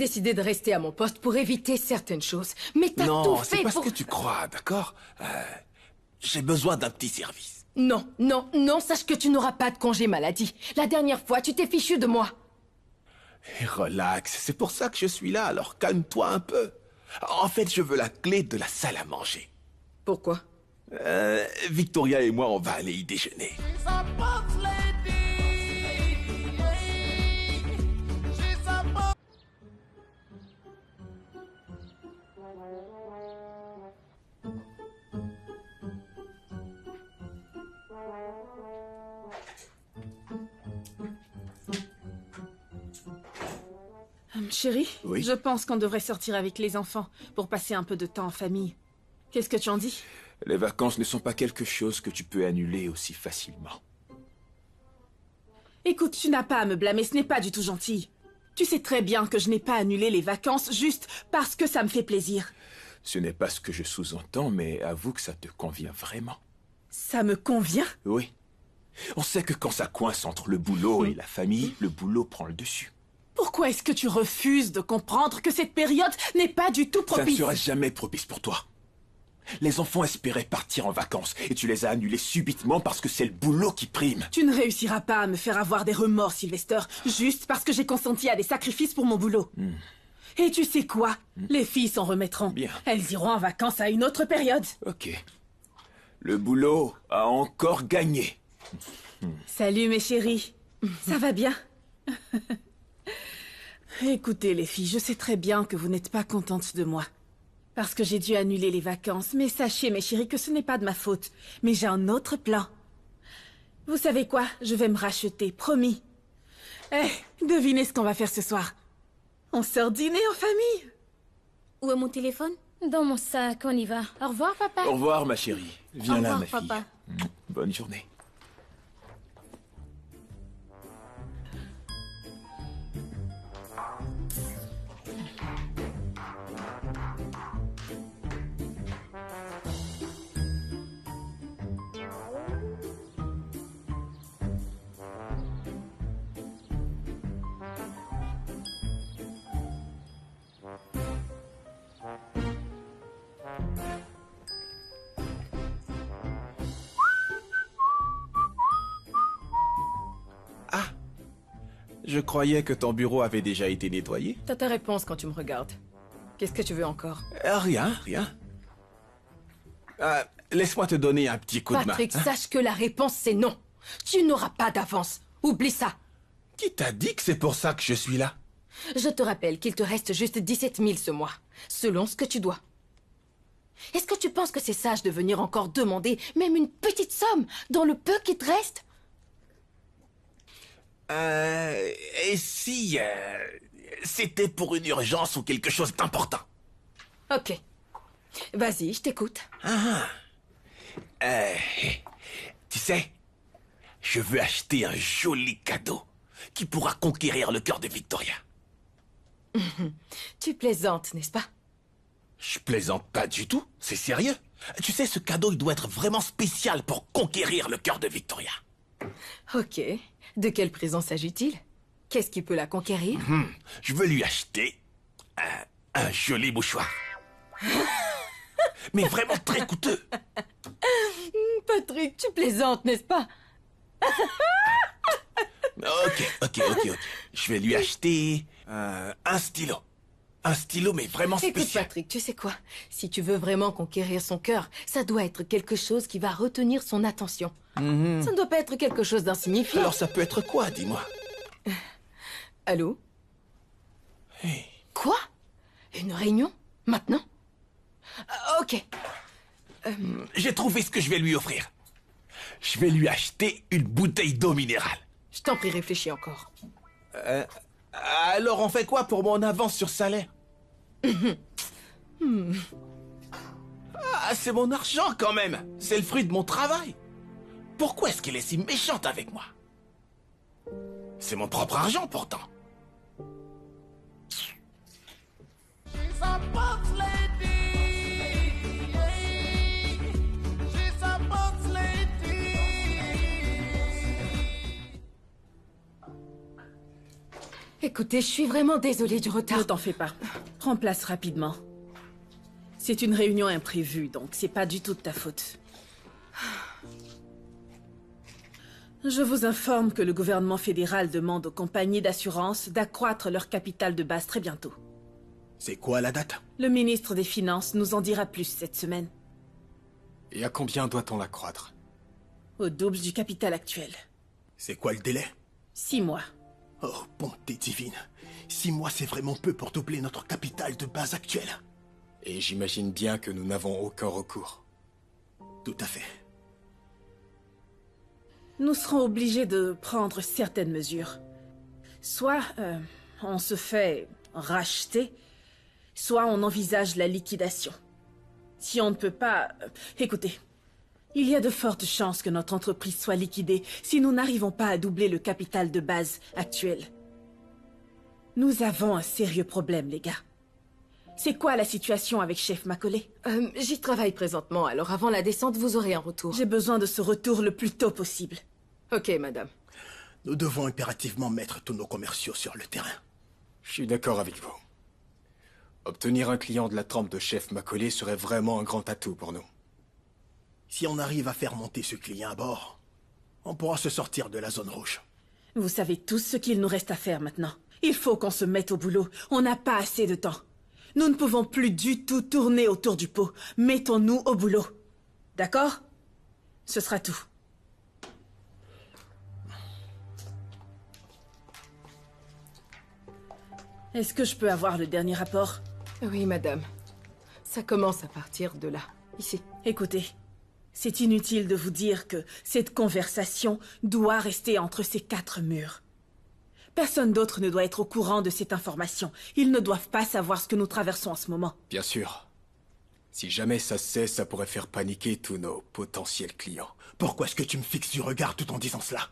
décidé de rester à mon poste pour éviter certaines choses. Mais t'as tout Non, fait c'est pas pour... ce que tu crois, d'accord? J'ai besoin d'un petit service. Non, non, non, sache que tu n'auras pas de congé maladie. La dernière fois, tu t'es fichu de moi. Et relax, c'est pour ça que je suis là, alors calme-toi un peu. En fait, je veux la clé de la salle à manger. Pourquoi? Victoria et moi, on va aller y déjeuner. Chérie, Oui? je pense qu'on devrait sortir avec les enfants pour passer un peu de temps en famille. Qu'est-ce que tu en dis? Les vacances ne sont pas quelque chose que tu peux annuler aussi facilement. Écoute, tu n'as pas à me blâmer, ce n'est pas du tout gentil. Tu sais très bien que je n'ai pas annulé les vacances juste parce que ça me fait plaisir. Ce n'est pas ce que je sous-entends, mais avoue que ça te convient vraiment. Ça me convient? Oui. On sait que quand ça coince entre le boulot et la famille, le boulot prend le dessus. Pourquoi est-ce que tu refuses de comprendre que cette période n'est pas du tout Ça ne propice? sera jamais propice pour toi. Les enfants espéraient partir en vacances et tu les as annulés subitement parce que c'est le boulot qui prime. Tu ne réussiras pas à me faire avoir des remords, Sylvester, juste parce que j'ai consenti à des sacrifices pour mon boulot. Et tu sais quoi? Les filles s'en remettront. Bien. Elles iront en vacances à une autre période. Ok. Le boulot a encore gagné. Salut mes chéris. Ça va bien? Écoutez les filles, je sais très bien que vous n'êtes pas contentes de moi. Parce que j'ai dû annuler les vacances. Mais sachez mes chéris que ce n'est pas de ma faute. Mais j'ai un autre plan. Vous savez quoi? Je vais me racheter, promis. Devinez ce qu'on va faire ce soir. On sort dîner en famille. Où est mon téléphone? Dans mon sac, on y va. Au revoir, papa. Au revoir, ma chérie. Viens Au là, revoir, ma fille. papa. Bonne journée. Je croyais que ton bureau avait déjà été nettoyé. T'as ta réponse quand tu me regardes. Qu'est-ce que tu veux encore? Rien, rien. Laisse-moi te donner un petit coup de main. Patrick, sache que la réponse c'est non. Tu n'auras pas d'avance. Oublie ça. Qui t'a dit que c'est pour ça que je suis là? Je te rappelle qu'il te reste juste 17 000 ce mois, selon ce que tu dois. Est-ce que tu penses que c'est sage de venir encore demander même une petite somme dans le peu qui te reste? Et si c'était pour une urgence ou quelque chose d'important? Ok. Vas-y, je t'écoute. Tu sais, je veux acheter un joli cadeau qui pourra conquérir le cœur de Victoria. Tu plaisantes, n'est-ce pas? Je plaisante pas du tout, c'est sérieux. Tu sais, ce cadeau, il doit être vraiment spécial pour conquérir le cœur de Victoria. Ok. De quelle présent s'agit-il? Qu'est-ce qui peut la conquérir? Je veux lui acheter un joli mouchoir. Mais vraiment très coûteux. Patrick, tu plaisantes, n'est-ce pas? Ok. Je vais lui acheter un stylo. Un stylo, mais vraiment Écoute, spécial. Patrick, tu sais quoi? Si tu veux vraiment conquérir son cœur, ça doit être quelque chose qui va retenir son attention. Ça ne doit pas être quelque chose d'insignifiant. Alors ça peut être quoi, dis-moi? Allô? Hey. Quoi? Une réunion? Maintenant? Ok. J'ai trouvé ce que je vais lui offrir. Je vais lui acheter une bouteille d'eau minérale. Je t'en prie, réfléchis encore. Alors on fait quoi pour mon avance sur salaire? Ah, c'est mon argent quand même. C'est le fruit de mon travail. Pourquoi est-ce qu'elle est si méchante avec moi? C'est mon propre argent pourtant. Écoutez, je suis vraiment désolée du Ne retard. t'en fais pas. Prends place rapidement. C'est une réunion imprévue, donc c'est pas du tout de ta faute. Je vous informe que le gouvernement fédéral demande aux compagnies d'assurance d'accroître leur capital de base très bientôt. C'est quoi la date? Le ministre des Finances nous en dira plus cette semaine. Et à combien doit-on l'accroître? Au double du capital actuel. C'est quoi le délai? 6 mois. Oh, bonté divine. 6 mois, c'est vraiment peu pour doubler notre capital de base actuel. Et j'imagine bien que nous n'avons aucun recours. Tout à fait. Nous serons obligés de prendre certaines mesures. Soit on se fait racheter, soit on envisage la liquidation. Si on ne peut pas... écoutez, il y a de fortes chances que notre entreprise soit liquidée si nous n'arrivons pas à doubler le capital de base actuel. Nous avons un sérieux problème, les gars. C'est quoi la situation avec Chef Macaulay? J'y travaille présentement, alors avant la descente, vous aurez un retour. J'ai besoin de ce retour le plus tôt possible. Ok, madame. Nous devons impérativement mettre tous nos commerciaux sur le terrain. Je suis d'accord avec vous. Obtenir un client de la trempe de Chef Macaulay serait vraiment un grand atout pour nous. Si on arrive à faire monter ce client à bord, on pourra se sortir de la zone rouge. Vous savez tous ce qu'il nous reste à faire maintenant. Il faut qu'on se mette au boulot. On n'a pas assez de temps. Nous ne pouvons plus du tout tourner autour du pot. Mettons-nous au boulot. D'accord? Ce sera tout. Est-ce que je peux avoir le dernier rapport? Oui, madame. Ça commence à partir de là. Ici. Écoutez, c'est inutile de vous dire que cette conversation doit rester entre ces 4 murs. Personne d'autre ne doit être au courant de cette information. Ils ne doivent pas savoir ce que nous traversons en ce moment. Bien sûr. Si jamais ça se sait, ça pourrait faire paniquer tous nos potentiels clients. Pourquoi est-ce que tu me fixes du regard tout en disant cela?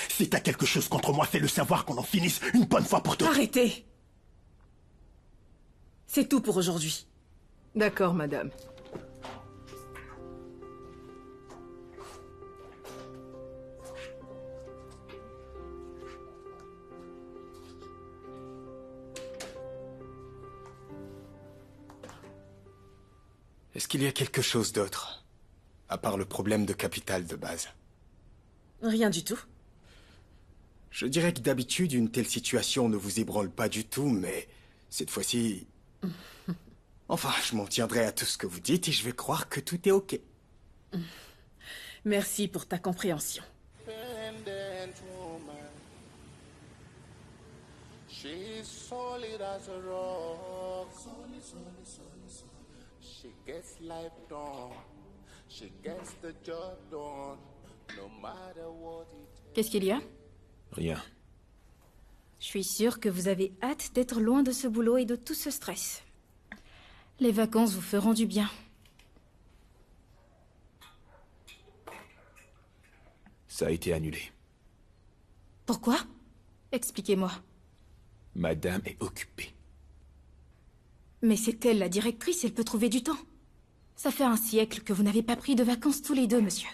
Si t'as quelque chose contre moi, fais-le savoir qu'on en finisse une bonne fois pour toutes. Arrêtez! C'est tout pour aujourd'hui. D'accord, madame. Est-ce qu'il y a quelque chose d'autre, à part le problème de capital de base? Rien du tout. Je dirais que d'habitude, une telle situation ne vous ébranle pas du tout, mais cette fois-ci... Enfin, je m'en tiendrai à tout ce que vous dites et je vais croire que tout est OK. Merci pour ta compréhension. Independent woman. She's solid as a rock. She gets life done. She gets the job done. No matter what it takes. Qu'est-ce qu'il y a? Rien. Je suis sûre que vous avez hâte d'être loin de ce boulot et de tout ce stress. Les vacances vous feront du bien. Ça a été annulé. Pourquoi? Expliquez-moi. Madame est occupée. Mais c'est elle la directrice, elle peut trouver du temps. Ça fait un siècle que vous n'avez pas pris de vacances tous les deux, monsieur.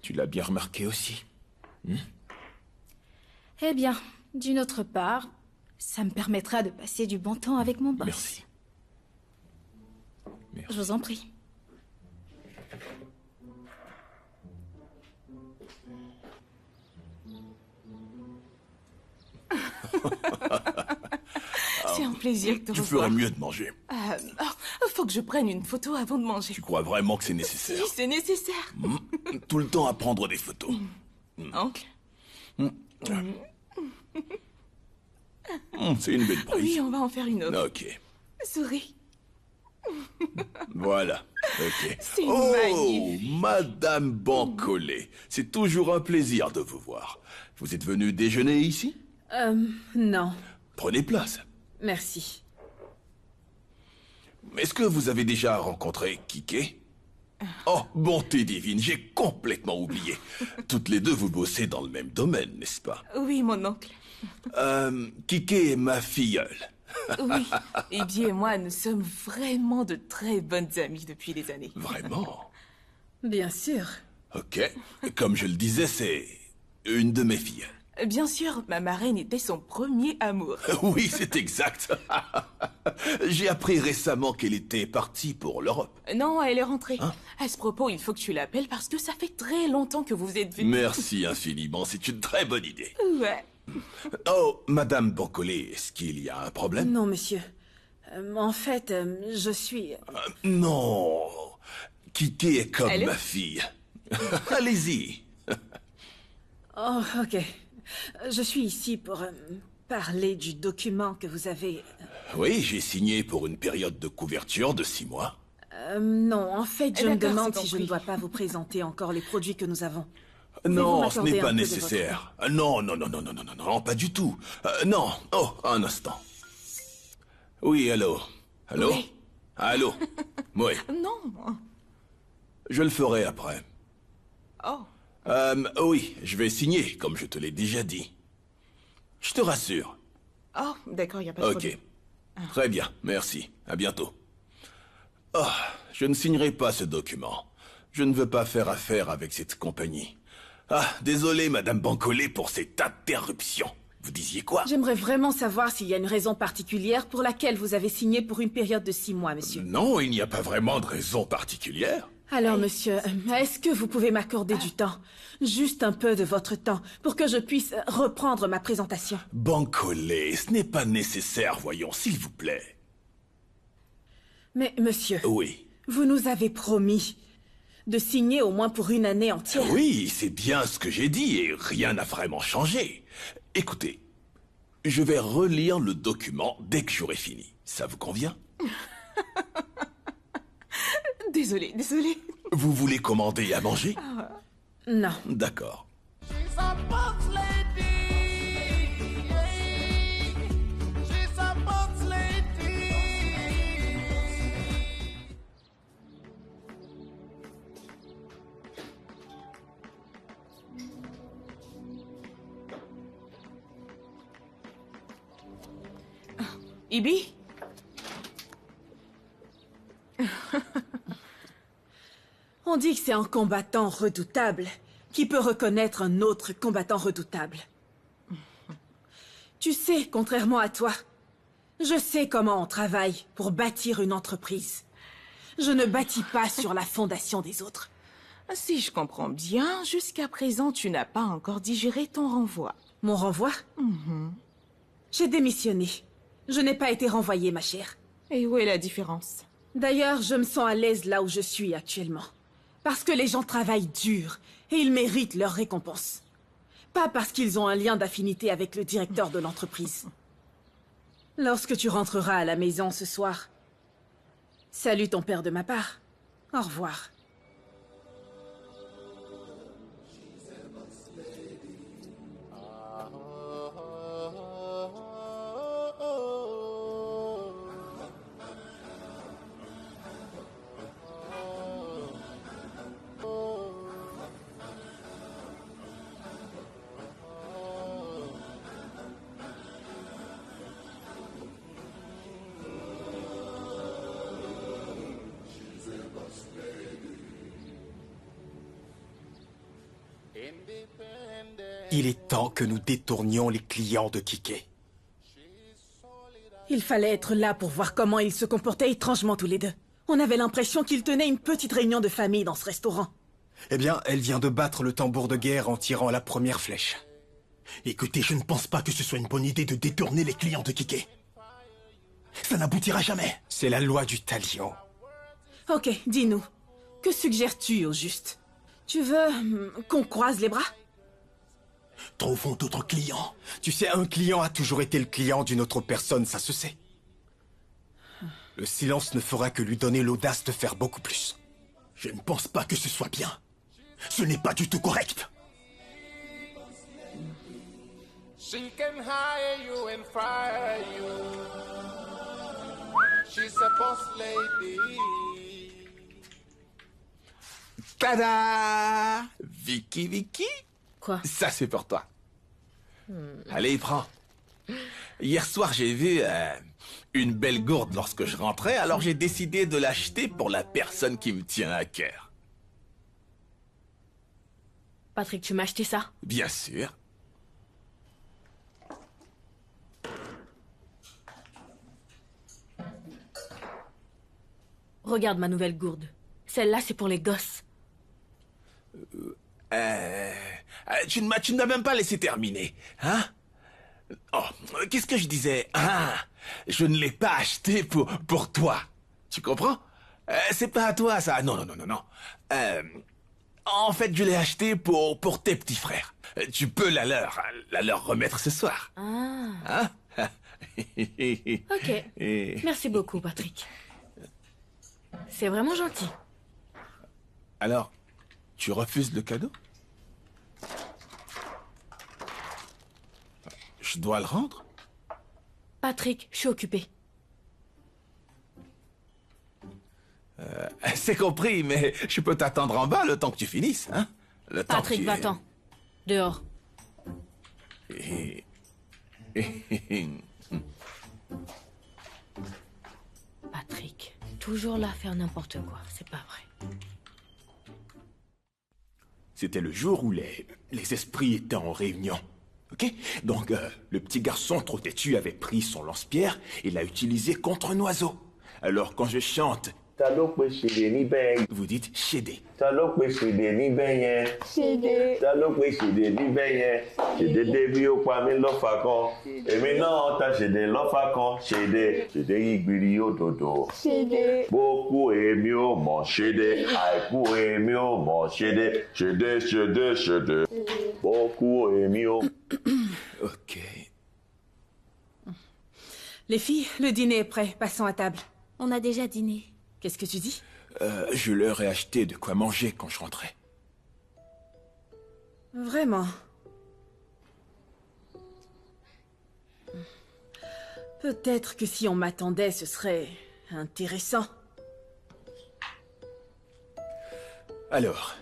Tu l'as bien remarqué aussi. Eh bien, d'une autre part, ça me permettra de passer du bon temps avec mon boss. Merci. Je vous en prie. C'est un plaisir de te Tu revoir. ferais mieux de manger. Faut que je prenne une photo avant de manger. Tu crois vraiment que c'est Si, nécessaire? c'est nécessaire. Tout le temps à prendre des photos. Oncle. C'est une belle prise. Oui, on va en faire une autre. Ok. Souris. Voilà. Ok. C'est Oh, magnifique. Madame Bancolé. C'est toujours un plaisir de vous voir. Vous êtes venu déjeuner ici? Non. Prenez place. Merci. Est-ce que vous avez déjà rencontré Kike? Oh, bonté divine, j'ai complètement oublié. Toutes les deux, vous bossez dans le même domaine, n'est-ce pas? Oui, mon oncle. Kike est ma filleule. Oui. Eddie et moi, nous sommes vraiment de très bonnes amies depuis des années. Vraiment? Bien sûr. Ok. Comme je le disais, c'est une de mes filles. Bien sûr, ma marraine était son premier amour. Oui, c'est exact. J'ai appris récemment qu'elle était partie pour l'Europe. Non, elle est rentrée. Hein? À ce propos, il faut que tu l'appelles parce que ça fait très longtemps que vous êtes venus. Merci infiniment, c'est une très bonne idée. Ouais. Oh, Madame Bancolé, est-ce qu'il y a un problème? Non, monsieur. En fait, je suis... Non. Kiki est comme Allô? ma fille. Allez-y. Oh, ok. Je suis ici pour parler du document que vous avez... Oui, j'ai signé pour une période de couverture de 6 mois. Non, en fait, je me D'accord, demande c'est si je ne compris. dois pas vous présenter encore les produits que nous avons. Non, ce m'accorder n'est un pas peu de nécessaire. Non, non, non, non, non, non, non, non, pas du tout. Non. Oh, un instant. Oui, allô. Allô? Oui. Allô? Oui, Non. je le ferai après. Oh. Oui, je vais signer, comme je te l'ai déjà dit. Je te rassure. Oh, d'accord, il n'y a pas de Ok. problème. Très bien, merci. À bientôt. Oh, je ne signerai pas ce document. Je ne veux pas faire affaire avec cette compagnie. Ah, désolé, Madame Bancolé, pour cette interruption. Vous disiez quoi? J'aimerais vraiment savoir s'il y a une raison particulière pour laquelle vous avez signé pour une période de 6 mois, monsieur. Non, il n'y a pas vraiment de raison particulière. Alors, monsieur, est-ce que vous pouvez m'accorder du temps? Juste un peu de votre temps, pour que je puisse reprendre ma présentation. Bancolé, ce n'est pas nécessaire, voyons, s'il vous plaît. Mais, monsieur, Oui. vous nous avez promis de signer au moins pour une année entière. Oui, c'est bien ce que j'ai dit et rien n'a vraiment changé. Écoutez, je vais relire le document dès que j'aurai fini. Ça vous convient? Désolée. Vous voulez commander à manger? Non. D'accord. She's a boss lady. She's a boss lady. Ibi? On dit que c'est un combattant redoutable qui peut reconnaître un autre combattant redoutable. Tu sais, contrairement à toi, je sais comment on travaille pour bâtir une entreprise. Je ne bâtis pas sur la fondation des autres. Si je comprends bien, jusqu'à présent, tu n'as pas encore digéré ton renvoi. Mon renvoi? J'ai démissionné. Je n'ai pas été renvoyée, ma chère. Et où est la différence? D'ailleurs, je me sens à l'aise là où je suis actuellement. Parce que les gens travaillent dur et ils méritent leur récompense. Pas parce qu'ils ont un lien d'affinité avec le directeur de l'entreprise. Lorsque tu rentreras à la maison ce soir, salue ton père de ma part. Au revoir. Il est temps que nous détournions les clients de Kike. Il fallait être là pour voir comment ils se comportaient étrangement tous les deux. On avait l'impression qu'ils tenaient une petite réunion de famille dans ce restaurant. Eh bien, elle vient de battre le tambour de guerre en tirant la première flèche. Écoutez, je ne pense pas que ce soit une bonne idée de détourner les clients de Kike. Ça n'aboutira jamais. C'est la loi du talion. Ok, dis-nous. Que suggères-tu au juste? Tu veux qu'on croise les bras? Trouvons d'autres clients. Tu sais, un client a toujours été le client d'une autre personne, ça se sait. Le silence ne fera que lui donner l'audace de faire beaucoup plus. Je ne pense pas que ce soit bien. Ce n'est pas du tout correct. She can hire you and fire you. She's a boss lady. Tada! Vicky? Quoi? Ça, c'est pour toi. Allez, prends. Hier soir, j'ai vu une belle gourde lorsque je rentrais, alors j'ai décidé de l'acheter pour la personne qui me tient à cœur. Patrick, tu m'as acheté ça? Bien sûr. Regarde ma nouvelle gourde. Celle-là, c'est pour les gosses. Tu ne m'as même pas laissé terminer, hein? Oh, qu'est-ce que je disais? Ah, je ne l'ai pas acheté pour toi. Tu comprends? C'est pas à toi, ça. Non, non, non, non, non. En fait, je l'ai acheté pour tes petits frères. Tu peux la leur remettre ce soir. Ah. Hein? Ok. Merci beaucoup, Patrick. C'est vraiment gentil. Alors, tu refuses le cadeau? Je dois le rendre? Patrick, je suis occupée. C'est compris, mais je peux t'attendre en bas le temps que tu finisses, hein? Le temps Patrick, que tu- va-t'en. Dehors. Patrick, toujours là à faire n'importe quoi, c'est pas vrai. C'était le jour où les esprits étaient en réunion. Ok? Donc, le petit garçon trop têtu avait pris son lance-pierre et l'a utilisé contre un oiseau. Alors, quand je chante, vous dites chédé. Ok. Les filles, le dîner est prêt. Passons à table. On a déjà dîné. Qu'est-ce que tu dis? Je leur ai acheté de quoi manger quand je rentrais. Vraiment? Peut-être que si on m'attendait, ce serait intéressant. Alors,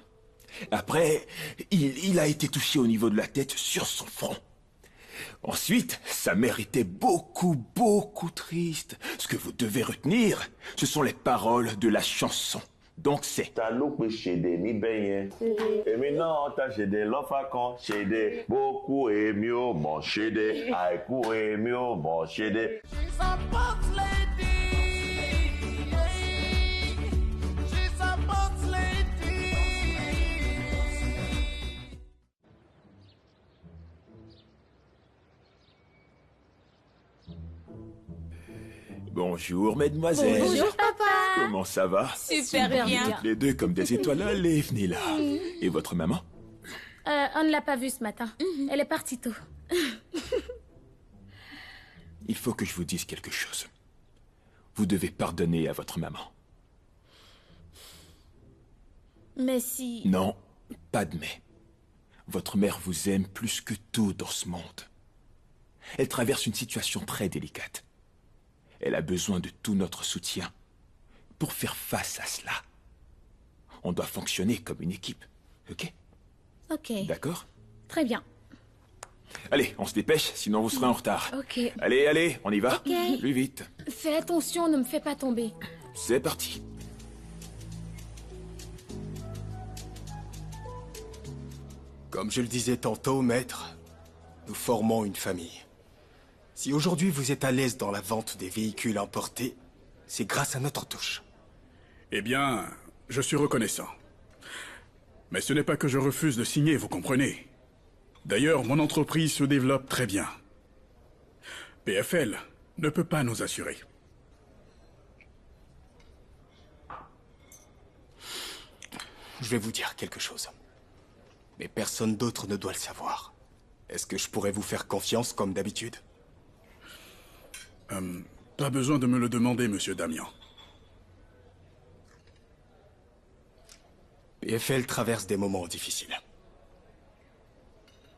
après, il a été touché au niveau de la tête sur son front. Ensuite, sa mère était beaucoup, beaucoup triste. Ce que vous devez retenir, ce sont les paroles de la chanson. Donc c'est... She's a boss lady. She's a boss lady. Bonjour, mesdemoiselles. Bonjour, papa. Comment ça va? Super bien. Toutes les deux comme des étoiles. Allez, venez là. Et votre maman? On ne l'a pas vue ce matin. Elle est partie tôt. Il faut que je vous dise quelque chose. Vous devez pardonner à votre maman. Mais si... Non, pas de mais. Votre mère vous aime plus que tout dans ce monde. Elle traverse une situation très délicate. Elle a besoin de tout notre soutien pour faire face à cela. On doit fonctionner comme une équipe, ok? Ok. D'accord? Très bien. Allez, on se dépêche, sinon vous serez en retard. Ok. Allez, allez, on y va. Ok. Plus vite. Fais attention, ne me fais pas tomber. C'est parti. Comme je le disais tantôt, maître, nous formons une famille. Si aujourd'hui vous êtes à l'aise dans la vente des véhicules importés, c'est grâce à notre touche. Eh bien, je suis reconnaissant. Mais ce n'est pas que je refuse de signer, vous comprenez. D'ailleurs, mon entreprise se développe très bien. PFL ne peut pas nous assurer. Je vais vous dire quelque chose. Mais personne d'autre ne doit le savoir. Est-ce que je pourrais vous faire confiance comme d'habitude? Pas besoin de me le demander, monsieur Damian. PFL traverse des moments difficiles.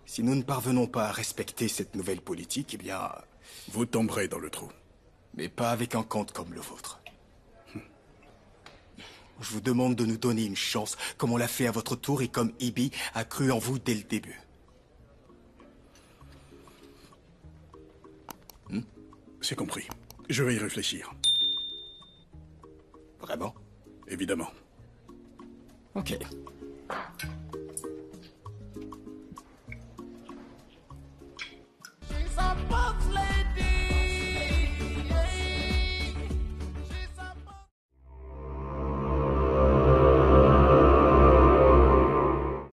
Si nous ne parvenons pas à respecter cette nouvelle politique, eh bien... Vous tomberez dans le trou. Mais pas avec un compte comme le vôtre. Je vous demande de nous donner une chance, comme on l'a fait à votre tour et comme Ibi a cru en vous dès le début. C'est compris. Je vais y réfléchir. Vraiment? Évidemment. Ok.